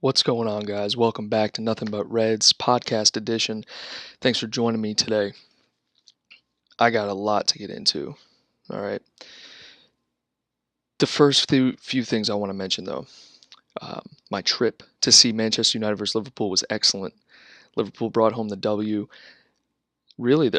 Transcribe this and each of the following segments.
What's going on, guys? Welcome back to Nothing But Reds podcast edition. Thanks for joining me today. I got a lot to get into. All right. The first few things I want to mention, though, my trip to see Manchester United versus Liverpool was excellent. Liverpool brought home the W. Really,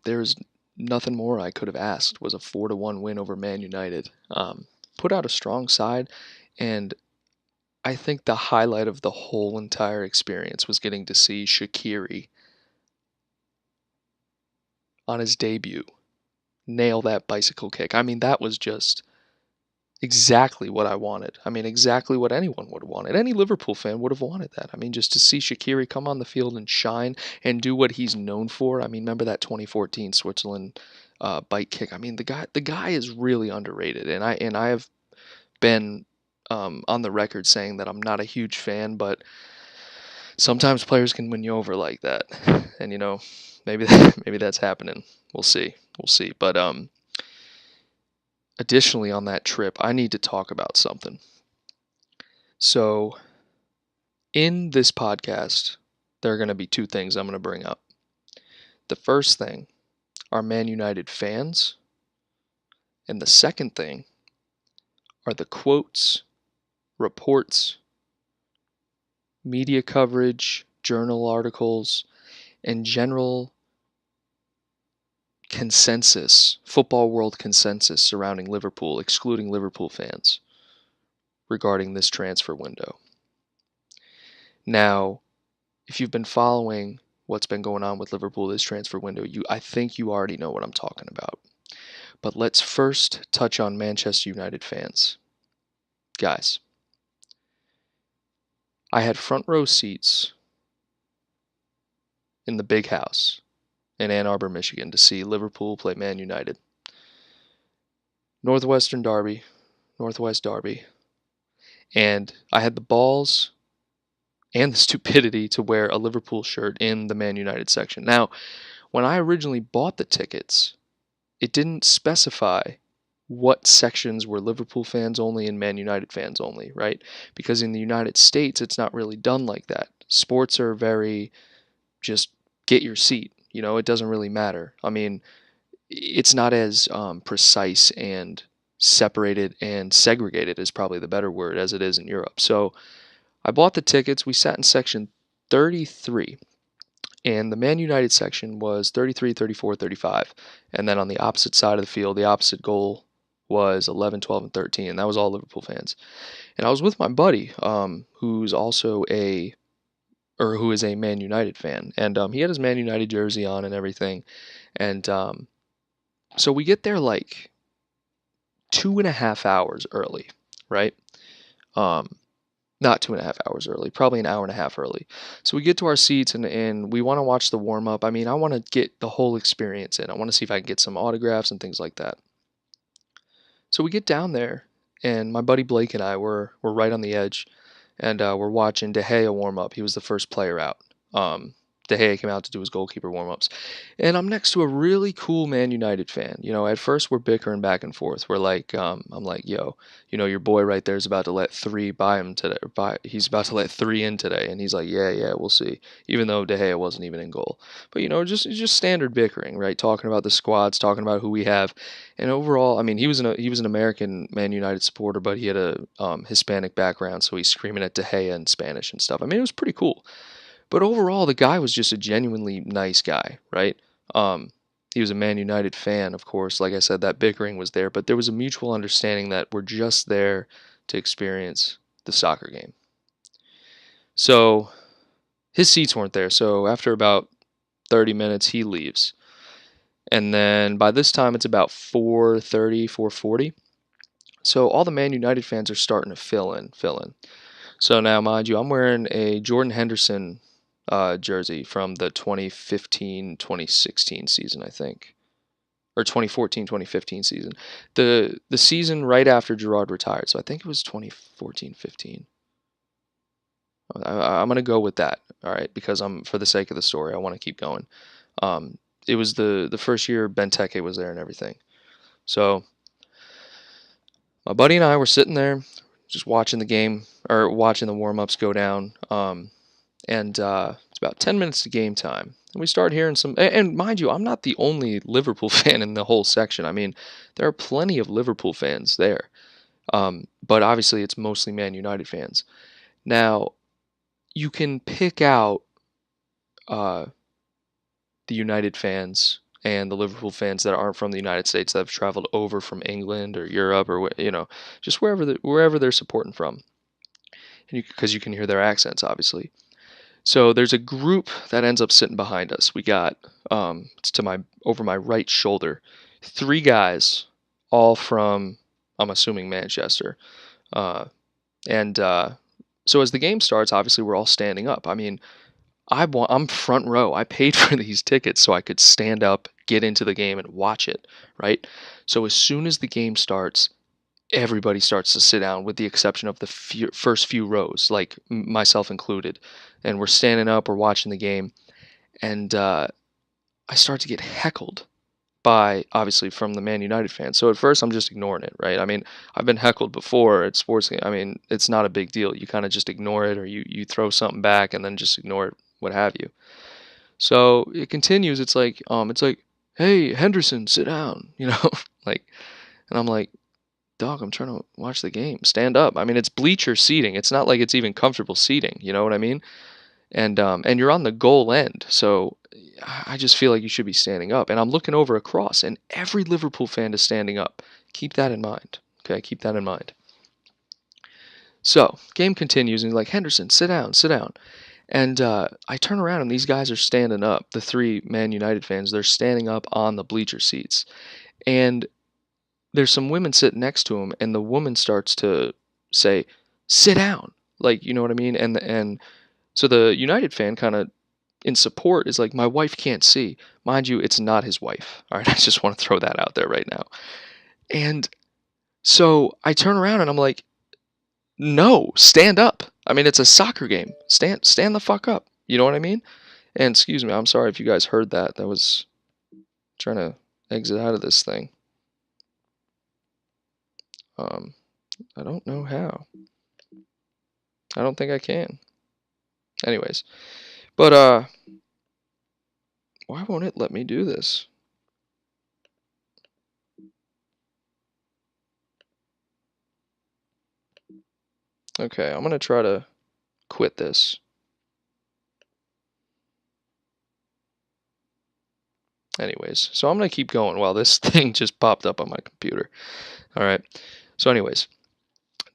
there's nothing more I could have asked. Was a 4-1 win over Man United. Put out a strong side, and I think the highlight of the whole entire experience was getting to see Shaqiri on his debut nail that bicycle kick. That was just exactly what I wanted. Exactly what anyone would have wanted. Any Liverpool fan would have wanted that. Just to see Shaqiri come on the field and shine and do what he's known for. Remember that 2014 Switzerland bike kick? The guy is really underrated, and I have been on the record saying that I'm not a huge fan, but sometimes players can win you over like that, and maybe maybe that's happening. We'll see. But additionally, on that trip, I need to talk about something. So, in this podcast, there are going to be two things I'm going to bring up. The first thing are Man United fans, and the second thing are the quotes, reports, media coverage, journal articles, and general consensus, football world consensus surrounding Liverpool, excluding Liverpool fans, regarding this transfer window. Now, if you've been following what's been going on with Liverpool this transfer window, I think you already know what I'm talking about. But let's first touch on Manchester United fans. Guys, I had front row seats in the big house in Ann Arbor, Michigan to see Liverpool play Man United. Northwest Derby. And I had the balls and the stupidity to wear a Liverpool shirt in the Man United section. Now, when I originally bought the tickets, it didn't specify what sections were Liverpool fans only and Man United fans only, right? Because in the United States, it's not really done like that. Sports are very just get your seat. It doesn't really matter. It's not as precise and separated and segregated is probably the better word as it is in Europe. So I bought the tickets. We sat in section 33. And the Man United section was 33, 34, 35. And then on the opposite side of the field, the opposite goal was 11, 12, and 13. And that was all Liverpool fans. And I was with my buddy, who is a Man United fan. And he had his Man United jersey on and everything. And so we get there like 2.5 hours early, right? Not 2.5 hours early, probably an hour and a half early. So we get to our seats and we want to watch the warm up. I want to get the whole experience in. I want to see if I can get some autographs and things like that. So we get down there, and my buddy Blake and I were right on the edge, and we're watching De Gea warm up. He was the first player out. De Gea came out to do his goalkeeper warm-ups. And I'm next to a really cool Man United fan. At first we're bickering back and forth. We're like, I'm like, yo, your boy right there is about to let 3 by him today. He's about to let 3 in today. And he's like, yeah, we'll see. Even though De Gea wasn't even in goal. But, just standard bickering, right? Talking about the squads, talking about who we have. And overall, he was an American Man United supporter, but he had a Hispanic background, so he's screaming at De Gea in Spanish and stuff. It was pretty cool. But overall, the guy was just a genuinely nice guy, right? He was a Man United fan, of course. Like I said, that bickering was there, but there was a mutual understanding that we're just there to experience the soccer game. So his seats weren't there. So after about 30 minutes, he leaves. And then by this time, it's about 4:30, 4:40. So all the Man United fans are starting to fill in. So now, mind you, I'm wearing a Jordan Henderson jersey from the 2015-2016 season, I think, or 2014-2015 season. The season right after Gerrard retired, so I think it was 2014-15. I'm gonna go with that, all right, because for the sake of the story, I want to keep going. It was the first year Benteke was there and everything. So my buddy and I were sitting there, just watching the game or watching the warm-ups go down. And it's about 10 minutes to game time. And we start hearing some, and mind you, I'm not the only Liverpool fan in the whole section. I mean, there are plenty of Liverpool fans there. But obviously, it's mostly Man United fans. Now, you can pick out uh, the United fans and the Liverpool fans that aren't from the United States that have traveled over from England or Europe or just wherever they're supporting from, and because you can hear their accents, obviously. So there's a group that ends up sitting behind us. We got it's to my over my right shoulder, three guys, all from I'm assuming Manchester, and so as the game starts, obviously we're all standing up. I mean, I'm front row. I paid for these tickets so I could stand up, get into the game, and watch it. Right. So as soon as the game starts, everybody starts to sit down, with the exception of the first few rows, like myself included. And we're standing up, we're watching the game, and I start to get heckled by, obviously, from the Man United fans. So at first, I'm just ignoring it, right? I mean, I've been heckled before at sports. I mean, it's not a big deal. You kind of just ignore it, or you throw something back and then just ignore it, what have you. So it continues. It's like, hey, Henderson, sit down, like, and I'm like, dog, I'm trying to watch the game. Stand up. I mean, it's bleacher seating. It's not like it's even comfortable seating. You know what I mean? And you're on the goal end, so I just feel like you should be standing up. And I'm looking over across, and every Liverpool fan is standing up. Keep that in mind. Okay, keep that in mind. So game continues, and he's like, Henderson, sit down, sit down. And I turn around, and these guys are standing up. The three Man United fans, they're standing up on the bleacher seats, and there's some women sitting next to him, and the woman starts to say, "Sit down," like, you know what I mean? And so the United fan, kind of in support, is like, "My wife can't see." Mind you, it's not his wife. All right, I just want to throw that out there right now. And so I turn around and I'm like, "No, stand up." I mean, it's a soccer game. Stand the fuck up. You know what I mean? And excuse me, I'm sorry if you guys heard that. That was trying to exit out of this thing. I don't know how. I don't think I can. Anyways, but why won't it let me do this? Okay, I'm gonna try to quit this. Anyways, so I'm gonna keep going while this thing just popped up on my computer. All right. So anyways,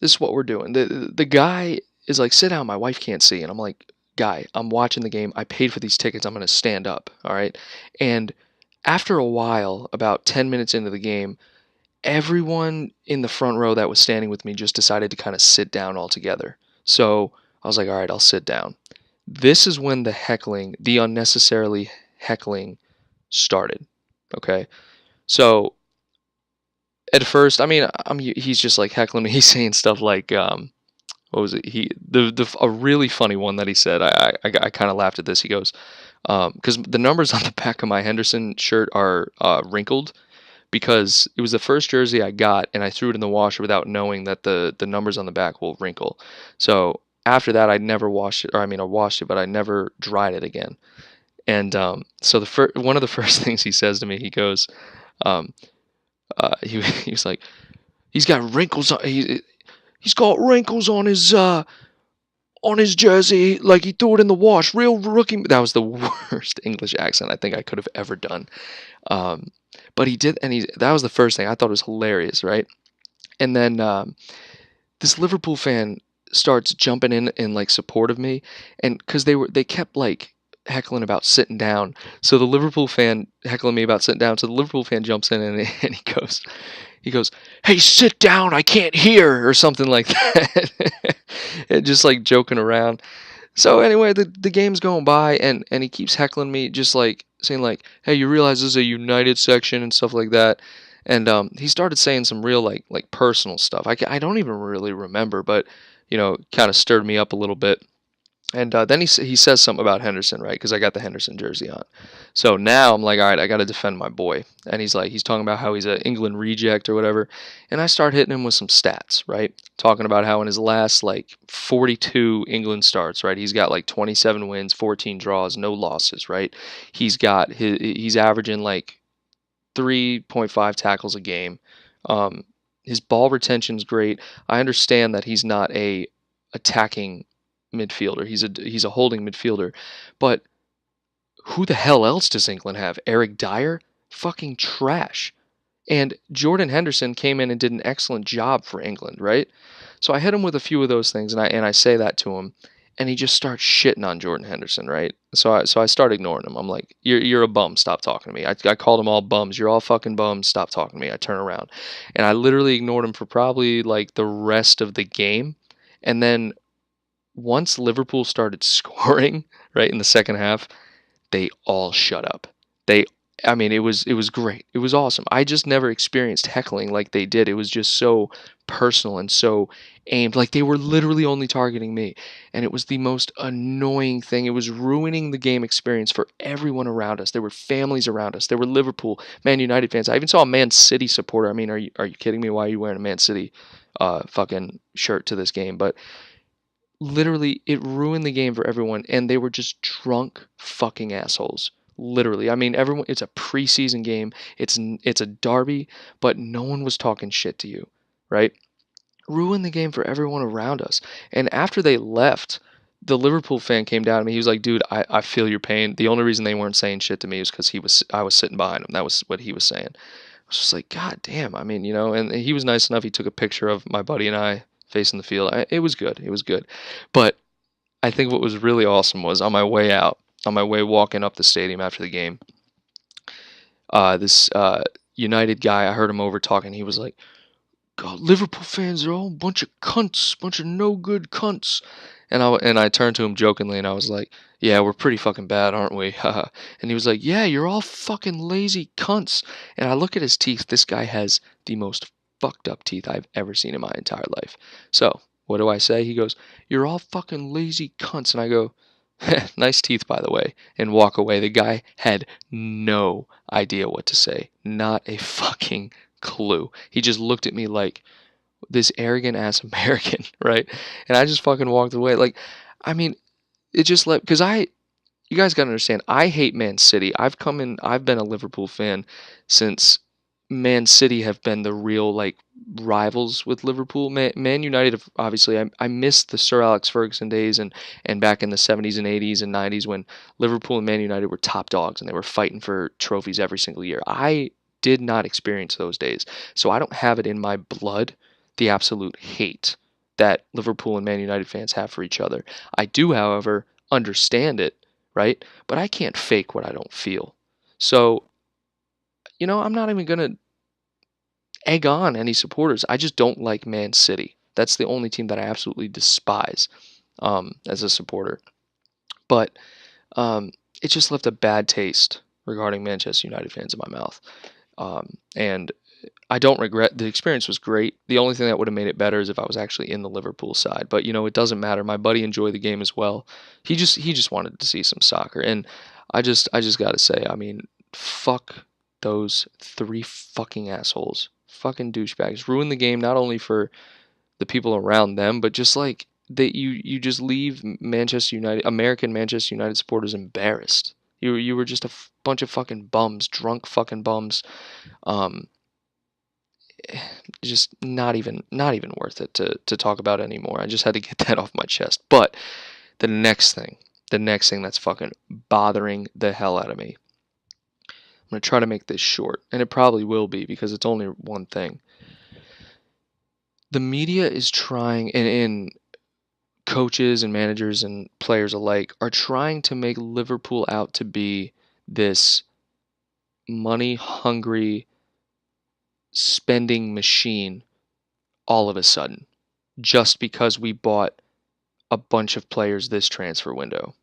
this is what we're doing. The guy is like, "Sit down, my wife can't see." And I'm like, "Guy, I'm watching the game. I paid for these tickets. I'm going to stand up." All right. And after a while, about 10 minutes into the game, everyone in the front row that was standing with me just decided to kind of sit down altogether. So I was like, all right, I'll sit down. This is when the heckling, the unnecessarily heckling, started. Okay. So at first, I mean, he's just like heckling me. He's saying stuff like, what was it? A really funny one that he said. I kind of laughed at this. He goes, because the numbers on the back of my Henderson shirt are wrinkled, because it was the first jersey I got, and I threw it in the washer without knowing that the numbers on the back will wrinkle. So after that, I never washed it, or I mean, I washed it, but I never dried it again. And so one of the first things he says to me, he goes, um, he was like, he's got wrinkles on he's got wrinkles on his jersey, like he threw it in the wash. Real rookie. That was the worst English accent I think I could have ever done. But he did, and that was the first thing I thought was hilarious, right? And then this Liverpool fan starts jumping in like support of me, and because they kept like heckling about sitting down. So the Liverpool fan heckling me about sitting down. So the Liverpool fan jumps in and he goes, "Hey, sit down, I can't hear," or something like that. And just like joking around. So anyway, the game's going by, and he keeps heckling me, just like saying like, "Hey, you realize this is a United section," and stuff like that. And he started saying some real like personal stuff. I don't even really remember, but kind of stirred me up a little bit. And then he says something about Henderson, right? Because I got the Henderson jersey on. So now I'm like, all right, I got to defend my boy. And he's talking about how he's an England reject or whatever. And I start hitting him with some stats, right? Talking about how in his last like 42 England starts, right? He's got like 27 wins, 14 draws, no losses, right? He's averaging like 3.5 tackles a game. Um, his ball retention's great. I understand that he's not a attacking midfielder. He's a holding midfielder. But who the hell else does England have? Eric Dyer? Fucking trash. And Jordan Henderson came in and did an excellent job for England, right? So I hit him with a few of those things, and I say that to him, and he just starts shitting on Jordan Henderson, right? So I start ignoring him. I'm like, you're a bum. Stop talking to me. I called them all bums. You're all fucking bums. Stop talking to me. I turn around, and I literally ignored him for probably like the rest of the game, and then once Liverpool started scoring, right in the second half, they all shut up. They I mean it was great. It was awesome. I just never experienced heckling like they did. It was just so personal and so aimed, like they were literally only targeting me. And it was the most annoying thing. It was ruining the game experience for everyone around us. There were families around us. There were Liverpool, Man United fans. I even saw a Man City supporter. I mean, are you kidding me? Why are you wearing a Man City fucking shirt to this game? But literally it ruined the game for everyone, and they were just drunk fucking assholes. Literally, I mean, everyone. It's a preseason game. It's a derby, but no one was talking shit to you, right? Ruined the game for everyone around us. And after they left, the Liverpool fan came down to me. He was like, "Dude, I feel your pain. The only reason they weren't saying shit to me is because I was sitting behind him. That was what he was saying." I was just like, God damn. I mean, and he was nice enough. He took a picture of my buddy and I facing the field. It was good. It was good. But I think what was really awesome was on my way out, on my way walking up the stadium after the game, this United guy, I heard him over talking. He was like, God, Liverpool fans are all a bunch of cunts, bunch of no good cunts. And I turned to him jokingly and I was like, yeah, we're pretty fucking bad, aren't we? And he was like, yeah, you're all fucking lazy cunts. And I look at his teeth. This guy has the most fucked up teeth I've ever seen in my entire life. So, what do I say? He goes, you're all fucking lazy cunts. And I go, nice teeth, by the way, and walk away. The guy had no idea what to say. Not a fucking clue. He just looked at me like this arrogant ass American, right? And I just fucking walked away. Like, I mean, it just let, because you guys got to understand, I hate Man City. I've been a Liverpool fan since Man City have been the real, like, rivals with Liverpool. Man United, obviously, I miss the Sir Alex Ferguson days and back in the 70s and 80s and 90s when Liverpool and Man United were top dogs and they were fighting for trophies every single year. I did not experience those days. So I don't have it in my blood, the absolute hate that Liverpool and Man United fans have for each other. I do, however, understand it, right? But I can't fake what I don't feel. So, I'm not even going to egg on any supporters. I just don't like Man City. That's the only team that I absolutely despise as a supporter. But it just left a bad taste regarding Manchester United fans in my mouth. And I don't regret. The experience was great. The only thing that would have made it better is if I was actually in the Liverpool side. But it doesn't matter. My buddy enjoyed the game as well. He just wanted to see some soccer, and I just got to say, I mean, fuck those three fucking assholes, fucking douchebags, ruin the game not only for the people around them, but just like that you just leave American Manchester United supporters embarrassed. You were just a bunch of fucking bums, drunk fucking bums. Um, just not even worth it to talk about anymore. I just had to get that off my chest. But the next thing, that's fucking bothering the hell out of me. I'm gonna try to make this short, and it probably will be because it's only one thing. The media is trying, and coaches and managers and players alike are trying to make Liverpool out to be this money hungry spending machine all of a sudden just because we bought a bunch of players this transfer window.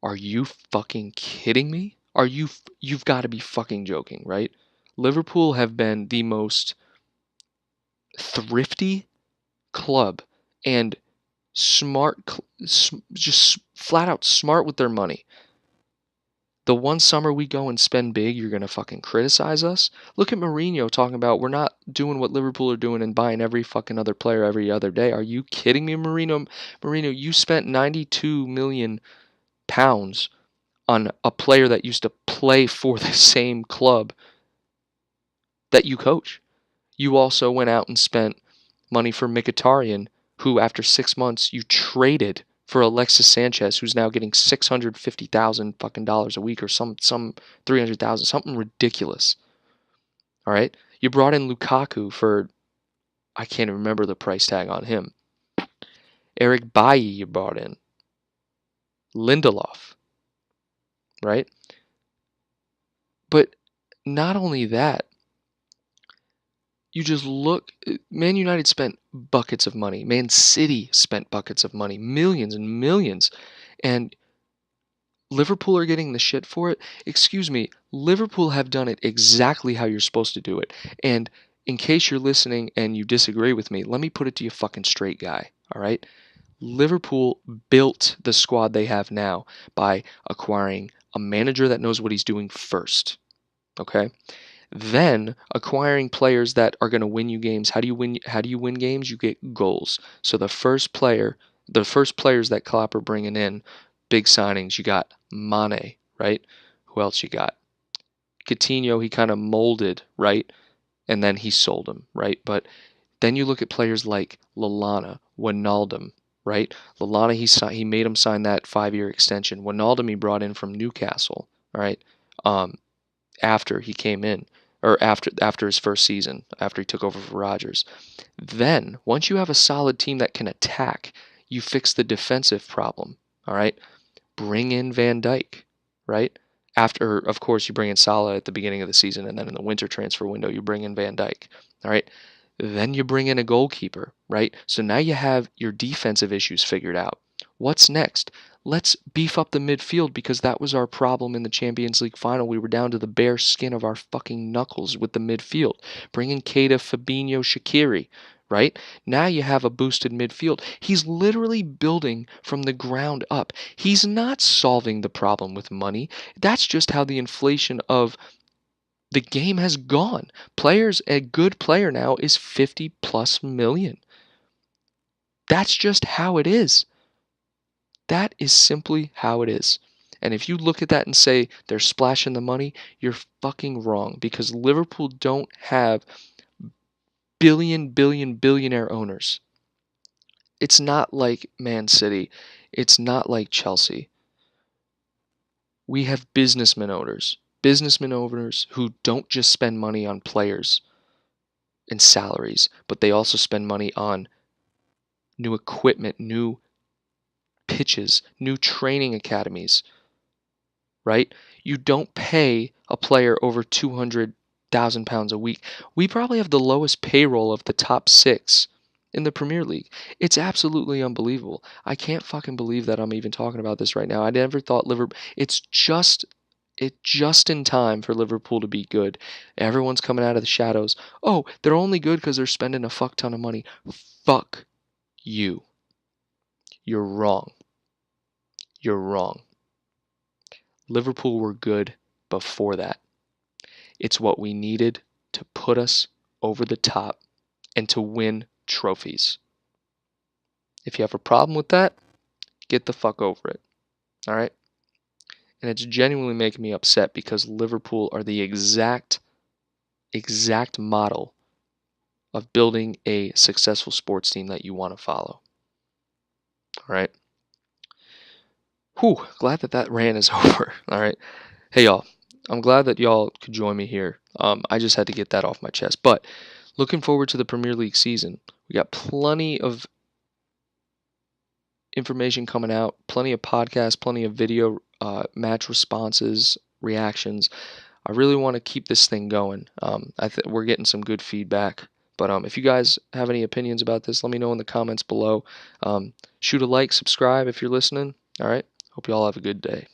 Are you fucking kidding me? You've got to be fucking joking, right? Liverpool have been the most thrifty club, and smart, just flat out smart with their money. The one summer we go and spend big, you're going to fucking criticize us? Look at Mourinho talking about we're not doing what Liverpool are doing and buying every fucking other player every other day. Are you kidding me, Mourinho? Mourinho, you spent 92 million pounds on a player that used to play for the same club that you coach. You also went out and spent money for Mkhitaryan, who after 6 months you traded for Alexis Sanchez, who's now getting $650,000 fucking dollars a week or some 300,000, something ridiculous. All right, you brought in Lukaku for I can't remember the price tag on him. Eric Bailly you brought in. Lindelof, right? But not only that, you just look, Man United spent buckets of money. Man City spent buckets of money, millions and millions. And Liverpool are getting the shit for it. Excuse me, Liverpool have done it exactly how you're supposed to do it. And in case you're listening and you disagree with me, let me put it to you fucking straight, guy. All right? Liverpool built the squad they have now by acquiring a manager that knows what he's doing first. Okay? Then acquiring players that are going to win you games. How do you win games? You get goals. So the first players that Klopp are bringing in, big signings. You got Mane, right? Who else you got? Coutinho, he kind of molded, right? And then he sold him, right? But then you look at players like Lallana, Wijnaldum, right? Lallana, he made him sign that 5-year extension. Wijnaldum he brought in from Newcastle, right? After he came in, or after his first season, after he took over for Rodgers. Then, once you have a solid team that can attack, you fix the defensive problem, all right? Bring in Van Dijk, right? After, of course, you bring in Salah at the beginning of the season, and then in the winter transfer window, you bring in Van Dijk, all right? Then you bring in a goalkeeper, right? So now you have your defensive issues figured out. What's next? Let's beef up the midfield because that was our problem in the Champions League final. We were down to the bare skin of our fucking knuckles with the midfield. Bring in Keita, Fabinho, Shaqiri, right? Now you have a boosted midfield. He's literally building from the ground up. He's not solving the problem with money. That's just how the inflation of the game has gone. A good player now is 50 plus million. That's just how it is. That is simply how it is. And if you look at that and say they're splashing the money, you're fucking wrong because Liverpool don't have billionaire owners. It's not like Man City. It's not like Chelsea. We have businessmen owners. Businessmen owners who don't just spend money on players and salaries, but they also spend money on new equipment, new pitches, new training academies, right? You don't pay a player over £200,000 a week. We probably have the lowest payroll of the top 6 in the Premier League. It's absolutely unbelievable. I can't fucking believe that I'm even talking about this right now. I never thought Liverpool. It's just in time for Liverpool to be good. Everyone's coming out of the shadows. Oh, they're only good because they're spending a fuck ton of money. Fuck you. You're wrong. You're wrong. Liverpool were good before that. It's what we needed to put us over the top and to win trophies. If you have a problem with that, get the fuck over it. All right? And it's genuinely making me upset because Liverpool are the exact model of building a successful sports team that you want to follow. All right? Whew, glad that rant is over. All right? Hey, y'all. I'm glad that y'all could join me here. I just had to get that off my chest. But looking forward to the Premier League season. We got plenty of information coming out, plenty of podcasts, plenty of video match responses, reactions. I really want to keep this thing going. We're getting some good feedback. But if you guys have any opinions about this, let me know in the comments below. Shoot a like, subscribe if you're listening. All right. Hope you all have a good day.